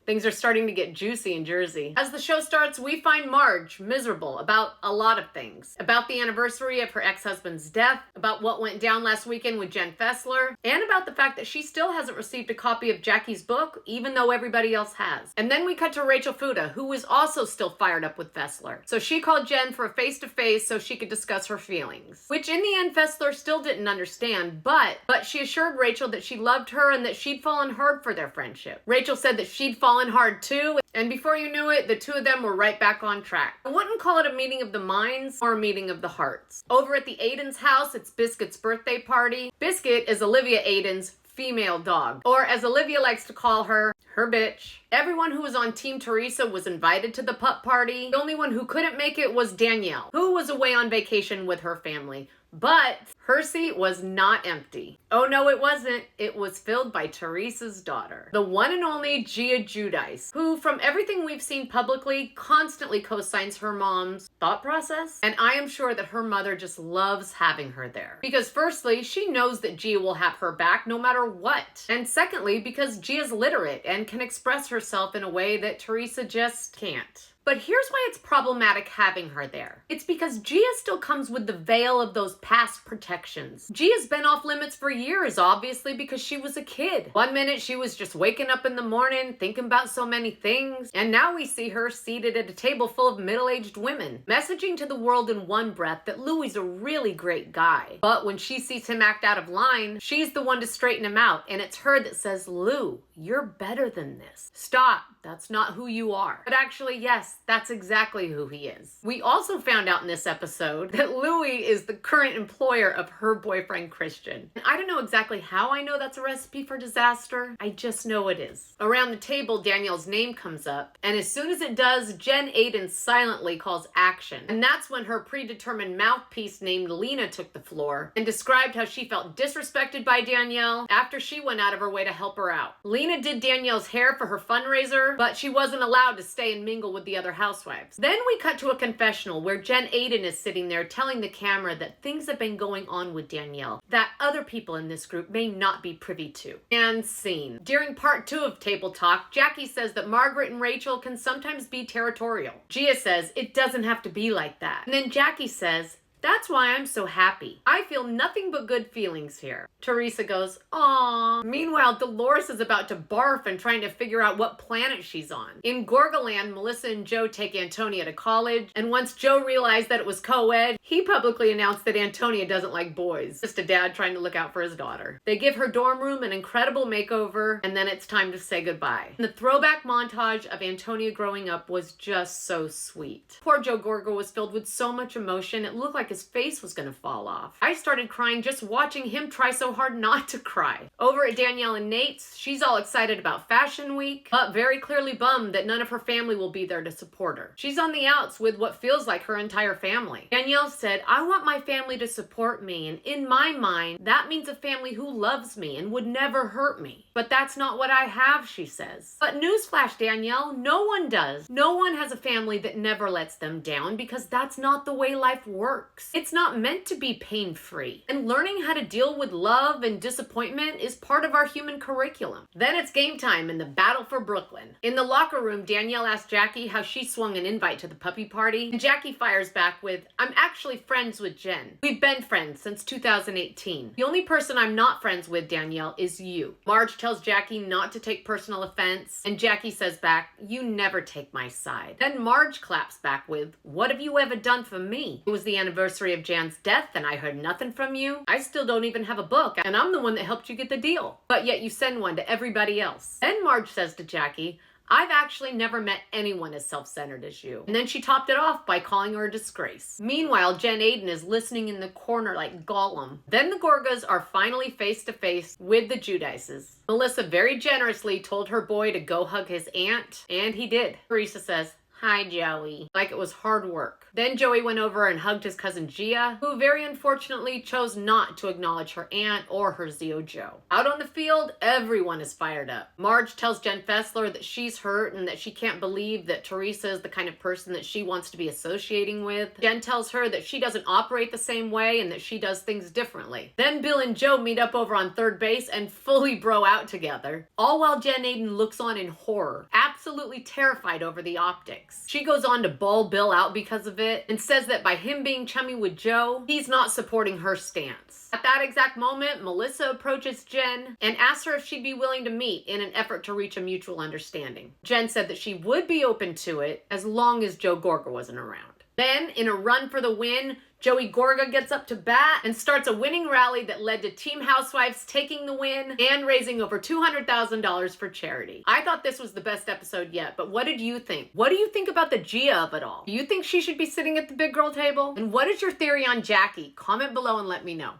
Things are starting to get juicy in Jersey. As the show starts, we find Marge miserable about a lot of things. About the anniversary of her ex-husband's death, about what went down last weekend with Jen Fessler, and about the fact that she still hasn't received a copy of Jackie's book, even though everybody else has. And then we cut to Rachel Fuda, who was also still fired up with Fessler. So she called Jen for a face-to-face so she could discuss her feelings. Which in the end, Fessler still didn't understand, but she assured Rachel that she loved her and that she'd fallen hard for their friendship. Rachel said that she'd fallen hard too, and before you knew it, the two of them were right back on track. I wouldn't call it a meeting of the minds or a meeting of the hearts. Over at the Aiden's house, it's Biscuit's birthday party. Biscuit is Olivia Aiden's female dog, or as Olivia likes to call her bitch. Everyone who was on Team Teresa was invited to the pup party. The only one who couldn't make it was Danielle, who was away on vacation with her family. But her seat was not empty. Oh no, it wasn't. It was filled by Teresa's daughter, the one and only Gia Giudice, who from everything we've seen publicly constantly co-signs her mom's thought process. And I am sure that her mother just loves having her there. Because firstly, she knows that Gia will have her back no matter what. And secondly, because Gia's literate and can express herself in a way that Teresa just can't. But here's why it's problematic having her there. It's because Gia still comes with the veil of those past protections. Gia's been off limits for years, obviously, because she was a kid. One minute she was just waking up in the morning, thinking about so many things, and now we see her seated at a table full of middle-aged women, messaging to the world in one breath that Louie's a really great guy. But when she sees him act out of line, she's the one to straighten him out, and it's her that says, "Lou, you're better than this. Stop, that's not who you are." But actually, yes, that's exactly who he is. We also found out in this episode that Louie is the current employer of her boyfriend, Christian. And I don't know exactly how I know that's a recipe for disaster. I just know it is. Around the table, Danielle's name comes up, and as soon as it does, Jen Aiden silently calls action. And that's when her predetermined mouthpiece named Lena took the floor and described how she felt disrespected by Danielle after she went out of her way to help her out. Lena did Danielle's hair for her fundraiser, but she wasn't allowed to stay and mingle with the other housewives. Then we cut to a confessional where Jen Aiden is sitting there telling the camera that things have been going on with Danielle that other people in this group may not be privy to. And scene. During part 2 of Table Talk, Jackie says that Margaret and Rachel can sometimes be territorial. Gia says it doesn't have to be like that. And then Jackie says, "That's why I'm so happy. I feel nothing but good feelings here." Teresa goes, "Aww." Meanwhile, Dolores is about to barf and trying to figure out what planet she's on. In Gorgoland, Melissa and Joe take Antonia to college, and once Joe realized that it was co-ed, he publicly announced that Antonia doesn't like boys. Just a dad trying to look out for his daughter. They give her dorm room an incredible makeover, and then it's time to say goodbye. And the throwback montage of Antonia growing up was just so sweet. Poor Joe Gorgo was filled with so much emotion, it looked like his face was gonna fall off. I started crying just watching him try so hard not to cry. Over at Danielle and Nate's, she's all excited about Fashion Week, but very clearly bummed that none of her family will be there to support her. She's on the outs with what feels like her entire family. Danielle said, "I want my family to support me, and in my mind, that means a family who loves me and would never hurt me. But that's not what I have," she says. But newsflash, Danielle, no one does. No one has a family that never lets them down because that's not the way life works. It's not meant to be pain-free. And learning how to deal with love and disappointment is part of our human curriculum. Then it's game time in the battle for Brooklyn. In the locker room, Danielle asked Jackie how she swung an invite to the puppy party. And Jackie fires back with, "I'm actually friends with Jen. We've been friends since 2018. The only person I'm not friends with, Danielle, is you." Marge tells Jackie not to take personal offense, and Jackie says back, "You never take my side." Then Marge claps back with, "What have you ever done for me? It was the anniversary of Jan's death and I heard nothing from you. I still don't even have a book and I'm the one that helped you get the deal. But yet you send one to everybody else." Then Marge says to Jackie, "I've actually never met anyone as self-centered as you." And then she topped it off by calling her a disgrace. Meanwhile, Jen Aiden is listening in the corner like Gollum. Then the Gorgas are finally face-to-face with the Giudices. Melissa very generously told her boy to go hug his aunt, and he did. Teresa says, Hi, Joey. Like it was hard work. Then Joey went over and hugged his cousin Gia, who very unfortunately chose not to acknowledge her aunt or her Zio Joe. Out on the field, everyone is fired up. Marge tells Jen Fessler that she's hurt and that she can't believe that Teresa is the kind of person that she wants to be associating with. Jen tells her that she doesn't operate the same way and that she does things differently. Then Bill and Joe meet up over on third base and fully bro out together. All while Jen Aiden looks on in horror, absolutely terrified over the optics. She goes on to bawl Bill out because of it and says that by him being chummy with Joe, he's not supporting her stance. At that exact moment, Melissa approaches Jen and asks her if she'd be willing to meet in an effort to reach a mutual understanding. Jen said that she would be open to it as long as Joe Gorga wasn't around. Then, in a run for the win, Joey Gorga gets up to bat and starts a winning rally that led to Team Housewives taking the win and raising over $200,000 for charity. I thought this was the best episode yet, but what did you think? What do you think about the Gia of it all? Do you think she should be sitting at the big girl table? And what is your theory on Jackie? Comment below and let me know.